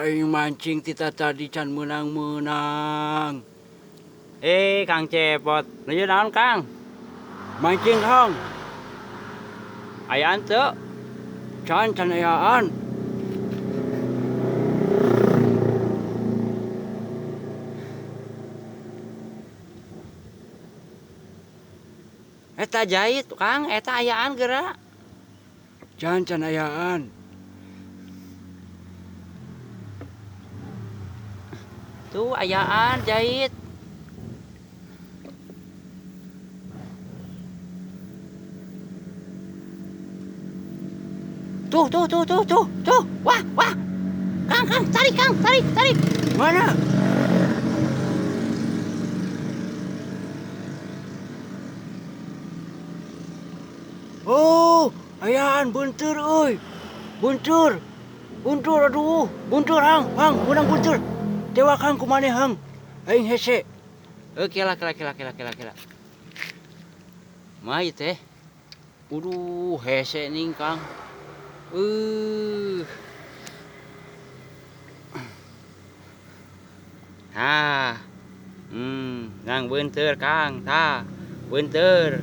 aing mancing tita tadi can menang-menang. Kang Cepot, nuju naon Kang? Mancing hang, Ayaan teu? can ayaan. Eta jahit Kang, eta ayaan geura. Can ayaan. Tuh ayaan jahit. Tuh. Wah. Kang, tarik Kang, tarik. Mana? Oh, ayaan buntur euy. Buntur. Aduh, buntur hang, menang buntur. Tewak hang kumaneh hang. Aing hese. Kila. Mai teh. Hese ning Kang. Ngang beunteur Kang, tah. Beunteur.